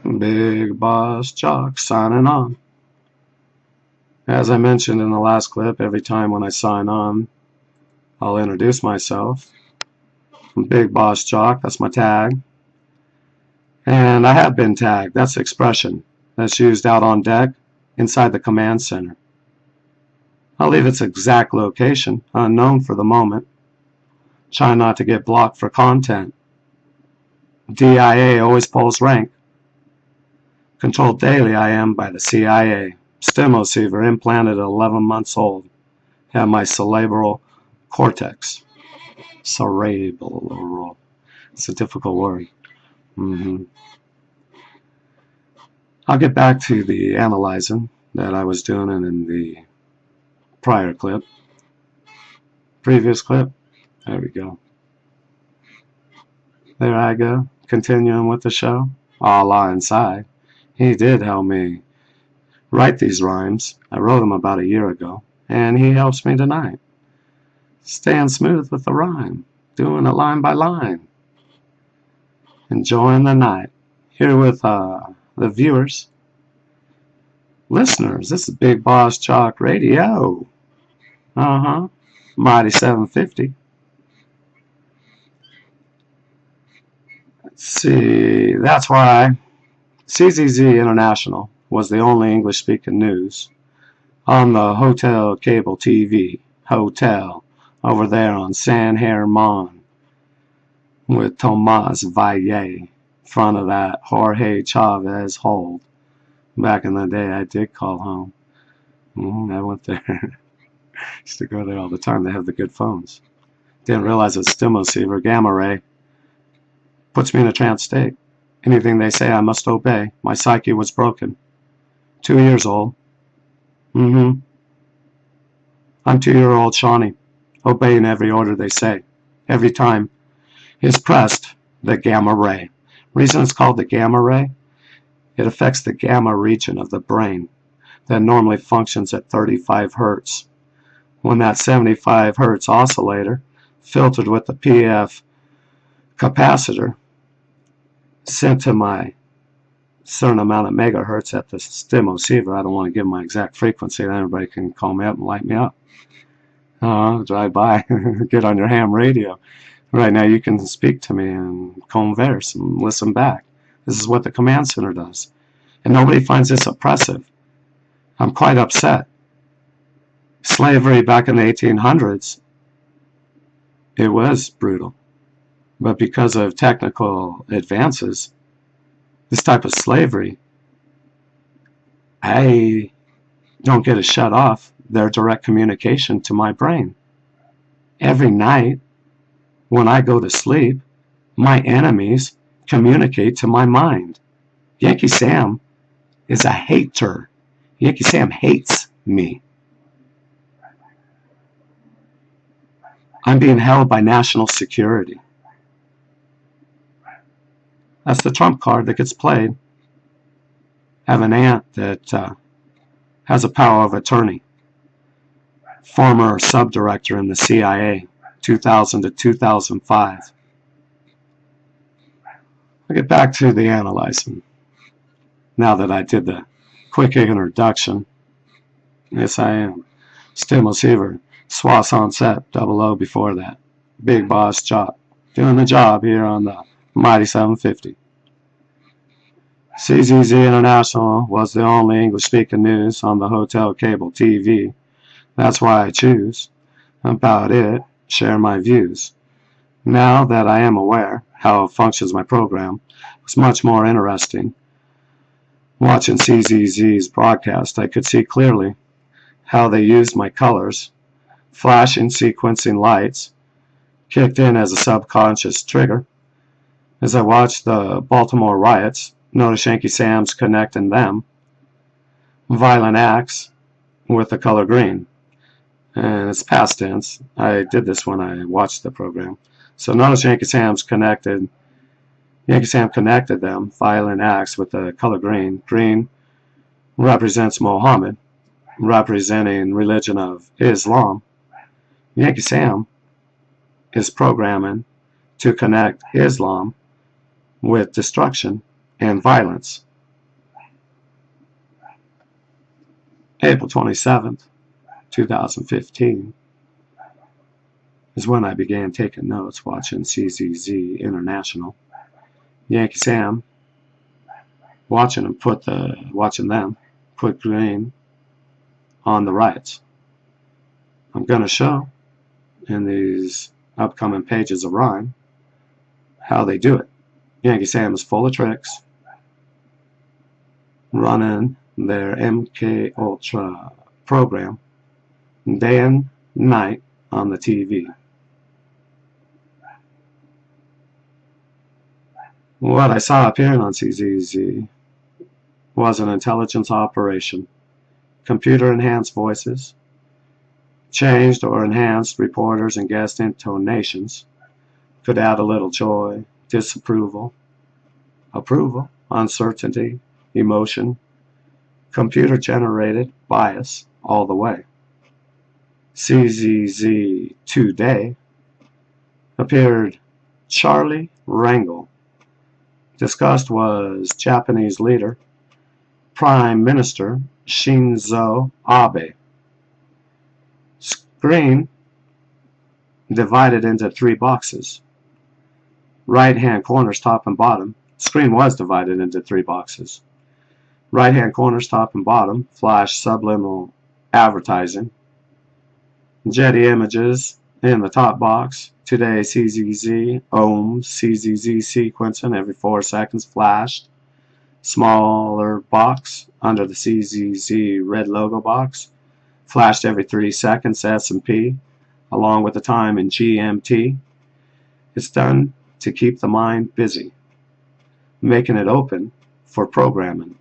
Big Boss Jock signing on. As I mentioned in the last clip, every time when I sign on, I'll introduce myself. I'm Big Boss Jock, that's my tag. And I have been tagged, that's the expression that's used out on deck inside the command center. I'll leave its exact location unknown for the moment. Try not to get blocked for content. DIA always pulls rank. Controlled daily I am by the CIA. Stimoceiver implanted at 11 months old. Have my cerebral cortex. Cerebral. It's a difficult word. I'll get back to the analyzing that I was doing in the prior clip. Previous clip. There we go. There I go. Continuing with the show. Allah inside. He did help me write these rhymes. I wrote them about a year ago, and he helps me tonight. Staying smooth with the rhyme, doing it line by line. Enjoying the night. Here with the viewers, listeners. This is Big Boss Jock Radio. Mighty 750. Let's see. That's why CZZ International was the only English-speaking news on the Hotel Cable TV Hotel over there on San Germán with Tomas Valle, front of that Jorge Chavez hold. Back in the day, I did call home. I went there. Used to go there all the time. They have the good phones. Didn't realize it's Stimoceiver gamma ray. Puts me in a trance state. Anything they say I must obey. My psyche was broken. 2 years old. I'm 2-year-old Shawnee, obeying every order they say. Every time is pressed the gamma ray. Reason it's called the gamma ray? It affects the gamma region of the brain that normally functions at 35 hertz. When that 75 hertz oscillator, filtered with the PF capacitor, sent to my certain amount of megahertz at the Stimoceiver. I don't want to give my exact frequency, then everybody can call me up and light me up. Drive by, get on your ham radio. Right now you can speak to me and converse and listen back. This is what the command center does. And nobody finds this oppressive. I'm quite upset. Slavery back in the 1800s, it was brutal. But because of technical advances, this type of slavery, I don't get to shut off their direct communication to my brain. Every night, when I go to sleep, my enemies communicate to my mind. Yankee Sam is a hater. Yankee Sam hates me. I'm being held by national security. That's the trump card that gets played. I have an aunt that has a power of attorney. Former subdirector in the CIA, 2000 to 2005. I'll get back to the analyzing. Now that I did the quick introduction. Yes, I am. Stimoceiver, Soissons 00 before that. Big Boss Jock. Doing the job here on the Mighty 750. CZZ International was the only English-speaking news on the Hotel Cable TV. That's why I choose. About it, share my views. Now that I am aware how functions my program, it's much more interesting. Watching CZZ's broadcast, I could see clearly how they used my colors, flashing sequencing lights, kicked in as a subconscious trigger. As I watched the Baltimore Riots, notice Yankee Sam's connecting them. Violent acts with the color green. And it's past tense. I did this when I watched the program. So notice Yankee Sam connected them, violent acts with the color green. Green represents Mohammed, representing religion of Islam. Yankee Sam is programming to connect Islam with destruction and violence. April 27th, 2015 is when I began taking notes watching CZZ International. Yankee Sam, watching them put green on the riots. I'm going to show in these upcoming pages of rhyme how they do it. Yankee Sam is full of tricks, running their MKultra program day and night on the TV. What I saw appearing on CZZ was an intelligence operation. Computer-enhanced voices, changed or enhanced reporters and guest intonations, could add a little joy, disapproval, approval, uncertainty, emotion, computer-generated bias all the way. CZZ Today appeared Charlie Rangel. Discussed was Japanese leader, Prime Minister Shinzo Abe. Screen divided into 3 boxes. Right-hand corners, top and bottom. Screen was divided into 3 boxes. Right-hand corners, top and bottom, flash subliminal advertising. Jetty images in the top box. Today CZZ, ohms, CZZ sequencing every 4 seconds flashed. Smaller box under the CZZ red logo box. Flashed every 3 seconds S&P, along with the time in GMT. It's done to keep the mind busy, making it open for programming.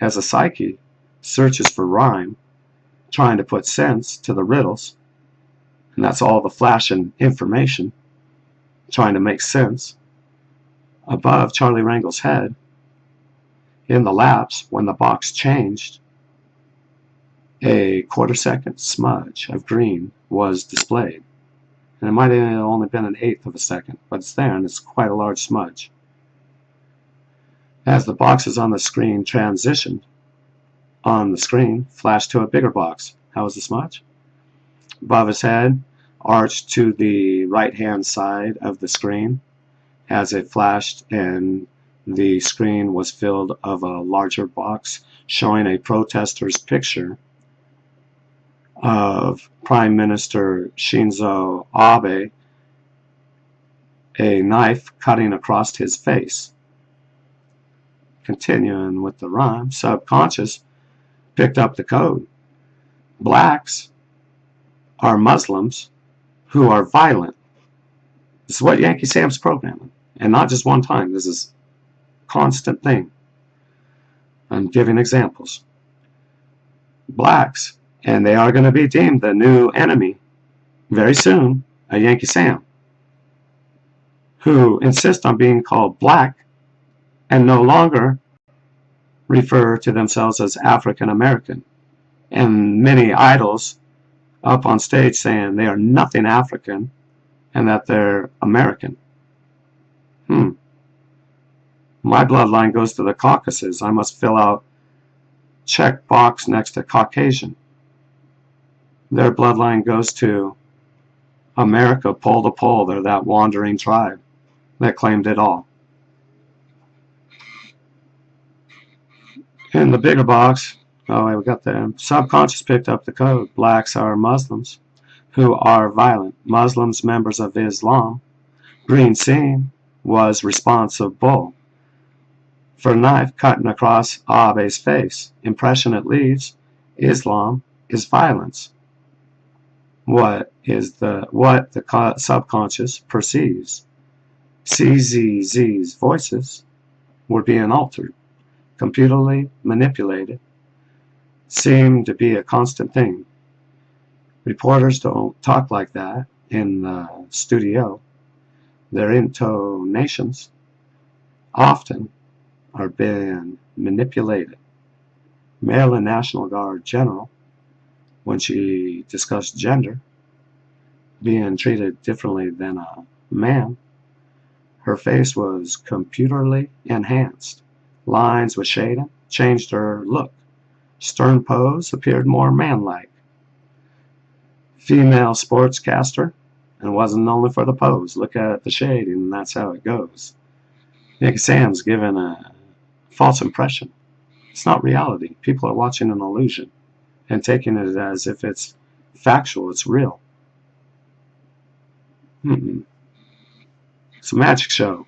As a psyche searches for rhyme, trying to put sense to the riddles, and that's all the flashing information, trying to make sense. Above Charlie Rangel's head, in the lapse when the box changed, a quarter-second smudge of green was displayed. And it might have only been an 1/8 of a second, but it's there and it's quite a large smudge. As the boxes on the screen transitioned, on the screen flashed to a bigger box. How was the smudge? Above his head, arched to the right-hand side of the screen as it flashed, and the screen was filled of a larger box showing a protester's picture of Prime Minister Shinzo Abe, a knife cutting across his face. Continuing with the rhyme, subconscious picked up the code. Blacks are Muslims who are violent. This is what Yankee Sam's programming, and not just one time. This is a constant thing. I'm giving examples. Blacks, and they are going to be deemed the new enemy very soon, a Yankee Sam, who insist on being called black and no longer refer to themselves as African American. And many idols up on stage saying they are nothing African and that they're American. My bloodline goes to the Caucasus. I must fill out check box next to Caucasian. Their bloodline goes to America, pole to pole. They're that wandering tribe that claimed it all. In the bigger box, we got the subconscious picked up the code. Blacks are Muslims who are violent. Muslims, members of Islam. Green Sine was responsible for knife cutting across Abe's face. Impression it leaves, Islam is violence. What the subconscious perceives. CZZ's voices were being altered, computerly manipulated, seemed to be a constant thing. Reporters don't talk like that in the studio. Their intonations often are being manipulated. Maryland National Guard General, when she discussed gender, being treated differently than a man, her face was computerly enhanced. Lines were shaded, changed her look. Stern pose appeared more manlike. Female sportscaster, and it wasn't only for the pose. Look at the shading, and that's how it goes. Yankee Sam's given a false impression. It's not reality. People are watching an illusion and taking it as if it's factual, it's real. It's a magic show.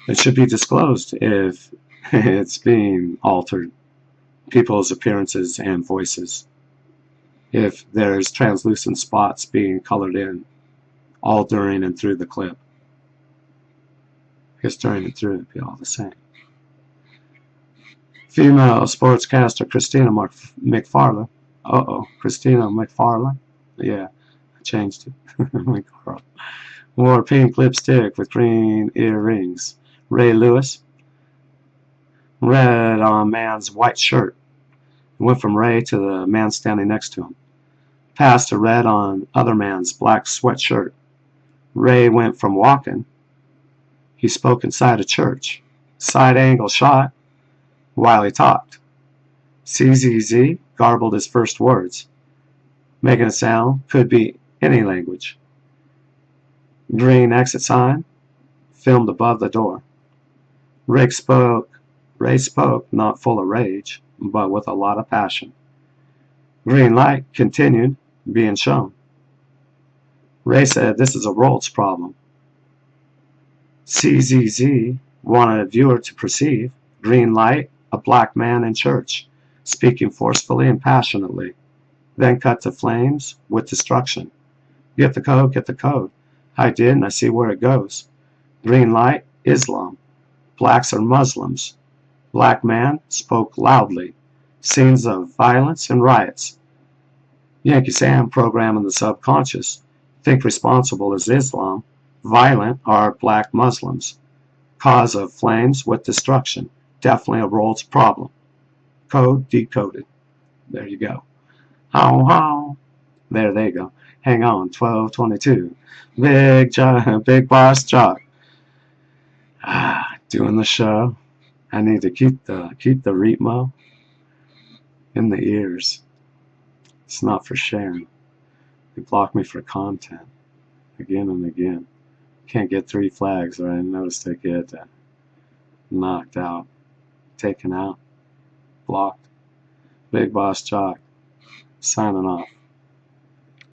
It should be disclosed if it's being altered, people's appearances and voices. If there's translucent spots being colored in, all during and through the clip. I guess during and through it'd be all the same. Female sportscaster Christina McFarland. Christina McFarland. Yeah, I changed it. McFarland. Wore pink lipstick with green earrings. Ray Lewis. Red on man's white shirt. It went from Ray to the man standing next to him. Passed to red on other man's black sweatshirt. Ray went from walking. He spoke inside a church. Side angle shot while he talked. CZZ garbled his first words, making a sound, could be any language. Green exit sign, filmed above the door. Ray spoke not full of rage, but with a lot of passion. Green light continued being shown. Ray said this is a Rhodes problem. CZZ wanted a viewer to perceive green light, a black man in church, speaking forcefully and passionately. Then cut to flames with destruction. Get the code, get the code. I did, and I see where it goes. Green light, Islam. Blacks are Muslims. Black man spoke loudly. Scenes of violence and riots. Yankee Sam programming the subconscious. Think responsible is Islam. Violent are black Muslims. Cause of flames with destruction. Definitely a Rhodes problem. Code decoded. There you go. How, how. There they go. Hang on, 1222. Big boss Jock. Doing the show. I need to keep the ritmo in the ears. It's not for sharing. They block me for content again and again. Can't get 3 flags, or I noticed they get knocked out, taken out, blocked. Big Boss Jock signing off.